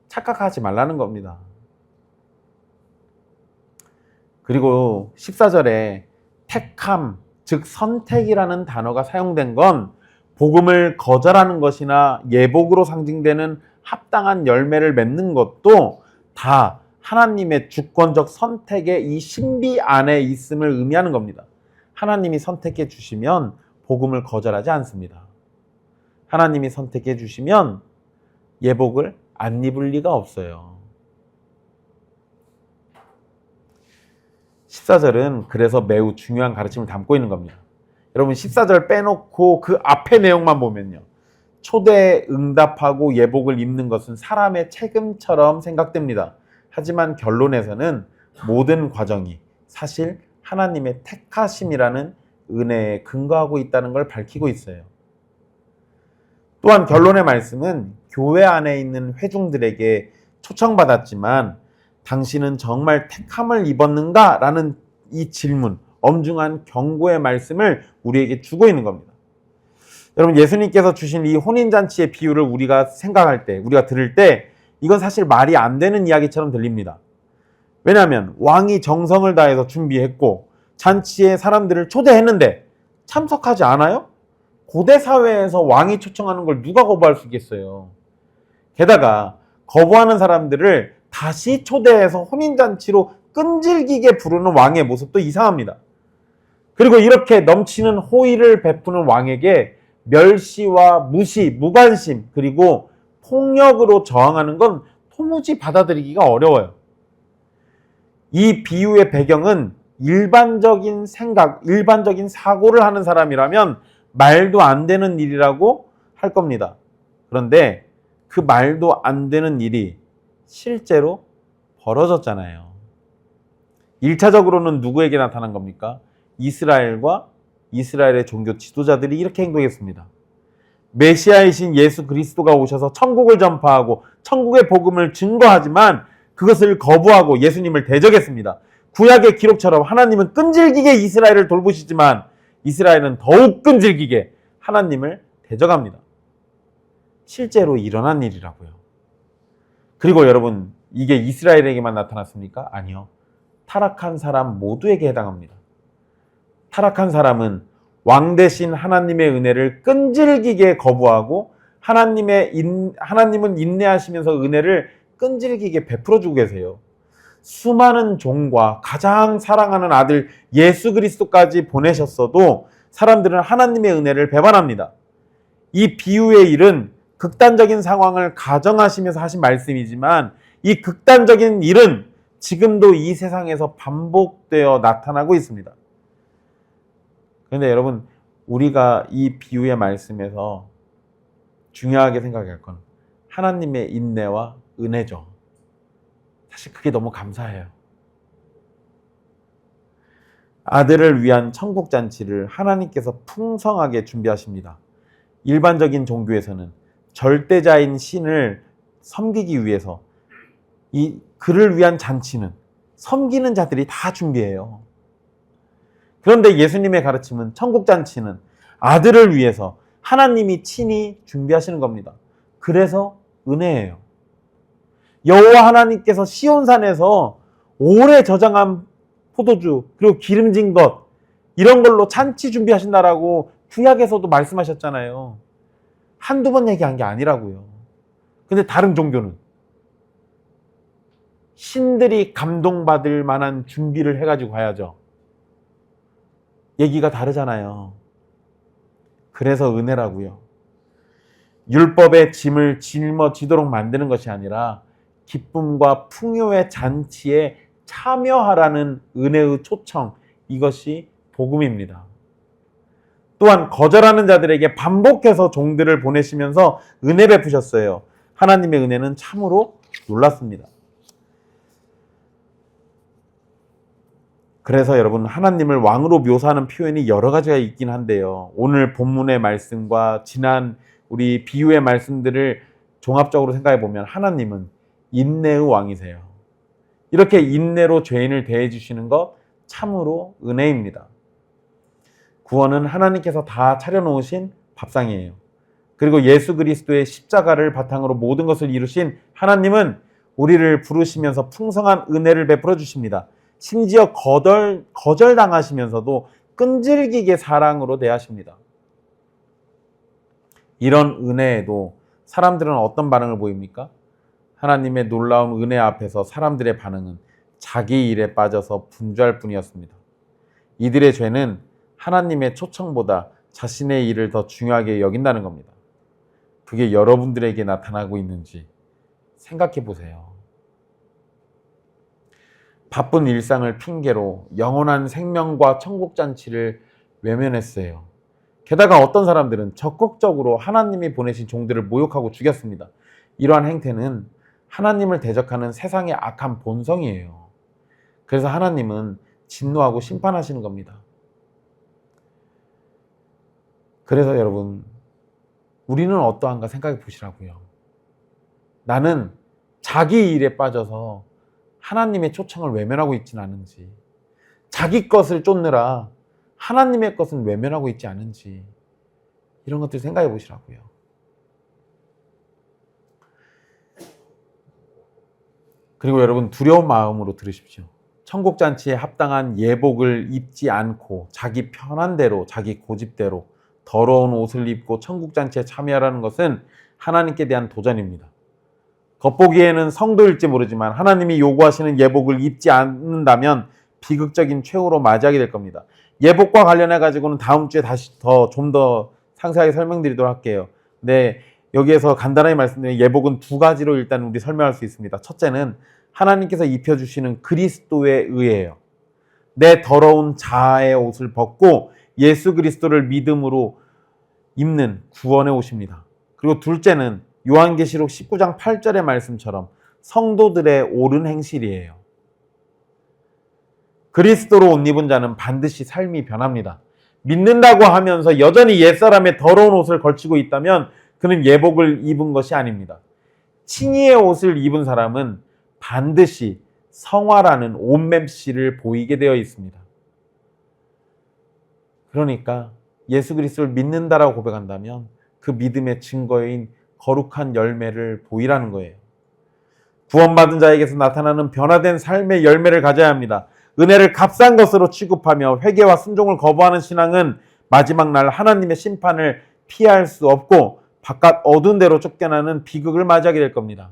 착각하지 말라는 겁니다. 그리고 14절에 택함, 즉 선택이라는 단어가 사용된 건 복음을 거절하는 것이나 예복으로 상징되는 합당한 열매를 맺는 것도 다 하나님의 주권적 선택의 이 신비 안에 있음을 의미하는 겁니다. 하나님이 선택해 주시면 복음을 거절하지 않습니다. 하나님이 선택해 주시면 예복을 안 입을 리가 없어요. 14절은 그래서 매우 중요한 가르침을 담고 있는 겁니다. 여러분 14절 빼놓고 그 앞의 내용만 보면요. 초대에 응답하고 예복을 입는 것은 사람의 책임처럼 생각됩니다. 하지만 결론에서는 모든 과정이 사실 하나님의 택하심이라는 은혜에 근거하고 있다는 걸 밝히고 있어요. 또한 결론의 말씀은 교회 안에 있는 회중들에게 초청받았지만 당신은 정말 택함을 입었는가? 라는 이 질문, 엄중한 경고의 말씀을 우리에게 주고 있는 겁니다. 여러분 예수님께서 주신 이 혼인잔치의 비유를 우리가 생각할 때, 우리가 들을 때 이건 사실 말이 안 되는 이야기처럼 들립니다. 왜냐하면 왕이 정성을 다해서 준비했고 잔치에 사람들을 초대했는데 참석하지 않아요? 고대 사회에서 왕이 초청하는 걸 누가 거부할 수 있겠어요? 게다가 거부하는 사람들을 다시 초대해서 혼인잔치로 끈질기게 부르는 왕의 모습도 이상합니다. 그리고 이렇게 넘치는 호의를 베푸는 왕에게 멸시와 무시, 무관심, 그리고 폭력으로 저항하는 건 도무지 받아들이기가 어려워요. 이 비유의 배경은 일반적인 생각, 일반적인 사고를 하는 사람이라면 말도 안 되는 일이라고 할 겁니다. 그런데 그 말도 안 되는 일이 실제로 벌어졌잖아요. 1차적으로는 누구에게 나타난 겁니까? 이스라엘과 이스라엘의 종교 지도자들이 이렇게 행동했습니다. 메시아이신 예수 그리스도가 오셔서 천국을 전파하고 천국의 복음을 증거하지만 그것을 거부하고 예수님을 대적했습니다. 구약의 기록처럼 하나님은 끈질기게 이스라엘을 돌보시지만 이스라엘은 더욱 끈질기게 하나님을 대적합니다. 실제로 일어난 일이라고요. 그리고 여러분 이게 이스라엘에게만 나타났습니까? 아니요. 타락한 사람 모두에게 해당합니다. 타락한 사람은 왕 대신 하나님의 은혜를 끈질기게 거부하고 하나님은 인내하시면서 은혜를 끈질기게 베풀어주고 계세요. 수많은 종과 가장 사랑하는 아들 예수 그리스도까지 보내셨어도 사람들은 하나님의 은혜를 배반합니다. 이 비유의 일은 극단적인 상황을 가정하시면서 하신 말씀이지만 이 극단적인 일은 지금도 이 세상에서 반복되어 나타나고 있습니다. 그런데 여러분 우리가 이 비유의 말씀에서 중요하게 생각할 건 하나님의 인내와 은혜죠. 사실 그게 너무 감사해요. 아들을 위한 천국잔치를 하나님께서 풍성하게 준비하십니다. 일반적인 종교에서는 절대자인 신을 섬기기 위해서 이 그를 위한 잔치는 섬기는 자들이 다 준비해요. 그런데 예수님의 가르침은 천국잔치는 아들을 위해서 하나님이 친히 준비하시는 겁니다. 그래서 은혜예요. 여호와 하나님께서 시온산에서 오래 저장한 포도주 그리고 기름진 것 이런 걸로 잔치 준비하신다라고 구약에서도 말씀하셨잖아요. 한두 번 얘기한 게 아니라고요. 근데 다른 종교는 신들이 감동받을 만한 준비를 해가지고 가야죠. 얘기가 다르잖아요. 그래서 은혜라고요. 율법의 짐을 짊어지도록 만드는 것이 아니라 기쁨과 풍요의 잔치에 참여하라는 은혜의 초청, 이것이 복음입니다. 또한 거절하는 자들에게 반복해서 종들을 보내시면서 은혜 베푸셨어요. 하나님의 은혜는 참으로 놀랐습니다. 그래서 여러분, 하나님을 왕으로 묘사하는 표현이 여러 가지가 있긴 한데요. 오늘 본문의 말씀과 지난 우리 비유의 말씀들을 종합적으로 생각해 보면 하나님은 인내의 왕이세요. 이렇게 인내로 죄인을 대해 주시는 것 참으로 은혜입니다. 구원은 하나님께서 다 차려놓으신 밥상이에요. 그리고 예수 그리스도의 십자가를 바탕으로 모든 것을 이루신 하나님은 우리를 부르시면서 풍성한 은혜를 베풀어 주십니다. 심지어 거절당하시면서도 끈질기게 사랑으로 대하십니다. 이런 은혜에도 사람들은 어떤 반응을 보입니까? 하나님의 놀라운 은혜 앞에서 사람들의 반응은 자기 일에 빠져서 분주할 뿐이었습니다. 이들의 죄는 하나님의 초청보다 자신의 일을 더 중요하게 여긴다는 겁니다. 그게 여러분들에게 나타나고 있는지 생각해 보세요. 바쁜 일상을 핑계로 영원한 생명과 천국잔치를 외면했어요. 게다가 어떤 사람들은 적극적으로 하나님이 보내신 종들을 모욕하고 죽였습니다. 이러한 행태는 하나님을 대적하는 세상의 악한 본성이에요. 그래서 하나님은 진노하고 심판하시는 겁니다. 그래서 여러분, 우리는 어떠한가 생각해 보시라고요. 나는 자기 일에 빠져서 하나님의 초청을 외면하고 있지는 않은지, 자기 것을 쫓느라 하나님의 것은 외면하고 있지 않은지, 이런 것들 생각해 보시라고요. 그리고 여러분, 두려운 마음으로 들으십시오. 천국잔치에 합당한 예복을 입지 않고 자기 편한 대로, 자기 고집대로 더러운 옷을 입고 천국잔치에 참여하라는 것은 하나님께 대한 도전입니다. 겉보기에는 성도일지 모르지만 하나님이 요구하시는 예복을 입지 않는다면 비극적인 최후로 맞이하게 될 겁니다. 예복과 관련해 가지고는 다음 주에 다시 좀 더 상세하게 설명드리도록 할게요. 네, 여기에서 간단하게 말씀드리면 예복은 두 가지로 일단 우리 설명할 수 있습니다. 첫째는 하나님께서 입혀주시는 그리스도의 의예요. 내 더러운 자아의 옷을 벗고 예수 그리스도를 믿음으로 입는 구원의 옷입니다. 그리고 둘째는 요한계시록 19장 8절의 말씀처럼 성도들의 옳은 행실이에요. 그리스도로 옷 입은 자는 반드시 삶이 변합니다. 믿는다고 하면서 여전히 옛사람의 더러운 옷을 걸치고 있다면 그는 예복을 입은 것이 아닙니다. 칭의의 옷을 입은 사람은 반드시 성화라는 옷맵시를 보이게 되어 있습니다. 그러니까 예수 그리스도를 믿는다라고 고백한다면 그 믿음의 증거인 거룩한 열매를 보이라는 거예요. 구원받은 자에게서 나타나는 변화된 삶의 열매를 가져야 합니다. 은혜를 값싼 것으로 취급하며 회개와 순종을 거부하는 신앙은 마지막 날 하나님의 심판을 피할 수 없고 바깥 어두운 데로 쫓겨나는 비극을 맞이하게 될 겁니다.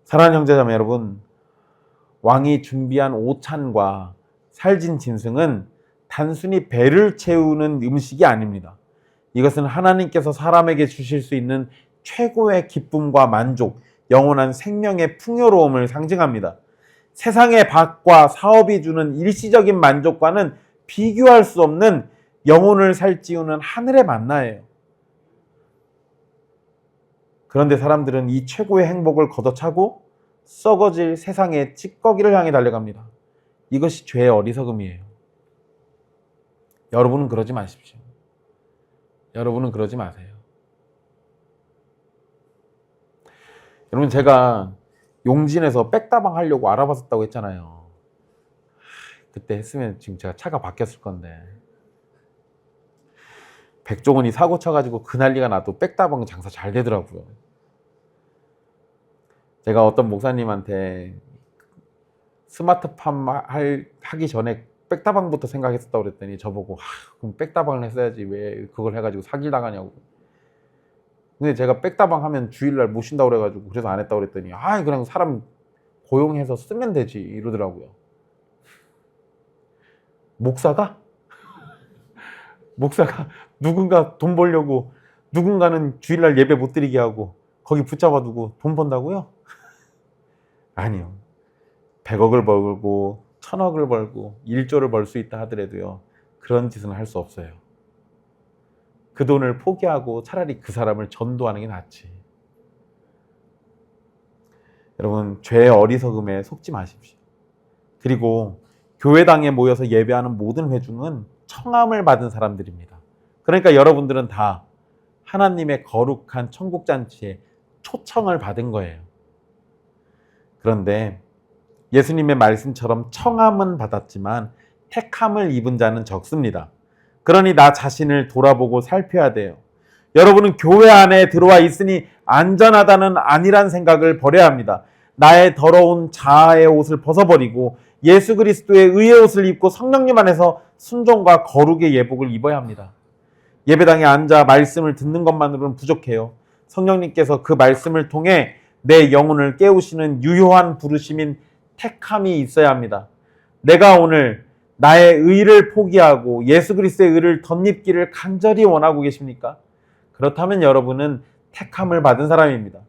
사랑하는 형제자매 여러분, 왕이 준비한 오찬과 살진 짐승은 단순히 배를 채우는 음식이 아닙니다. 이것은 하나님께서 사람에게 주실 수 있는 최고의 기쁨과 만족, 영원한 생명의 풍요로움을 상징합니다. 세상의 밭과 사업이 주는 일시적인 만족과는 비교할 수 없는 영혼을 살찌우는 하늘의 만나예요. 그런데 사람들은 이 최고의 행복을 걷어차고 썩어질 세상의 찌꺼기를 향해 달려갑니다. 이것이 죄의 어리석음이에요. 여러분은 그러지 마십시오. 여러분은 그러지 마세요. 여러분, 제가 용진에서 백다방 하려고 알아봤었다고 했잖아요. 그때 했으면 지금 제가 차가 바뀌었을 건데. 백종원이 사고 쳐가지고 그 난리가 나도 백다방 장사 잘 되더라고요. 제가 어떤 목사님한테 스마트팜 하기 전에 백다방부터 생각했었다고 그랬더니 저보고 그럼 백다방을 했어야지 왜 그걸 해가지고 사기를 당하냐고. 근데 제가 백다방 하면 주일날 못 쉰다고 그래가지고 그래서 안 했다고 그랬더니 그냥 사람 고용해서 쓰면 되지 이러더라고요. 목사가 누군가 돈 벌려고 누군가는 주일날 예배 못 드리게 하고 거기 붙잡아 두고 돈 번다고요? 아니요. 100억을 벌고 1000억을 벌고 1조를 벌 수 있다 하더라도요. 그런 짓은 할 수 없어요. 그 돈을 포기하고 차라리 그 사람을 전도하는 게 낫지. 여러분, 죄의 어리석음에 속지 마십시오. 그리고 교회당에 모여서 예배하는 모든 회중은 청함을 받은 사람들입니다. 그러니까 여러분들은 다 하나님의 거룩한 천국잔치에 초청을 받은 거예요. 그런데 예수님의 말씀처럼 청함은 받았지만 택함을 입은 자는 적습니다. 그러니 나 자신을 돌아보고 살펴야 돼요. 여러분은 교회 안에 들어와 있으니 안전하다는 안일한 생각을 버려야 합니다. 나의 더러운 자아의 옷을 벗어버리고 예수 그리스도의 의의 옷을 입고 성령님 안에서 순종과 거룩의 예복을 입어야 합니다. 예배당에 앉아 말씀을 듣는 것만으로는 부족해요. 성령님께서 그 말씀을 통해 내 영혼을 깨우시는 유효한 부르심인 택함이 있어야 합니다. 내가 오늘 나의 의를 포기하고 예수 그리스도의 의를 덧입기를 간절히 원하고 계십니까? 그렇다면 여러분은 택함을 받은 사람입니다.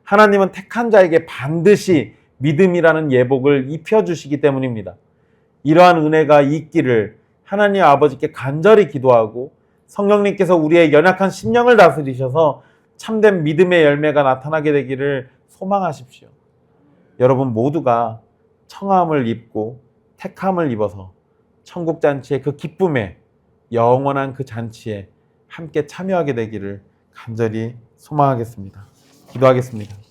하나님은 택한 자에게 반드시 믿음이라는 예복을 입혀주시기 때문입니다. 이러한 은혜가 있기를 하나님 아버지께 간절히 기도하고 성령님께서 우리의 연약한 심령을 다스리셔서 참된 믿음의 열매가 나타나게 되기를 소망하십시오. 여러분 모두가 청함을 입고 택함을 입어서 천국잔치의 그 기쁨에, 영원한 그 잔치에 함께 참여하게 되기를 간절히 소망하겠습니다. 기도하겠습니다.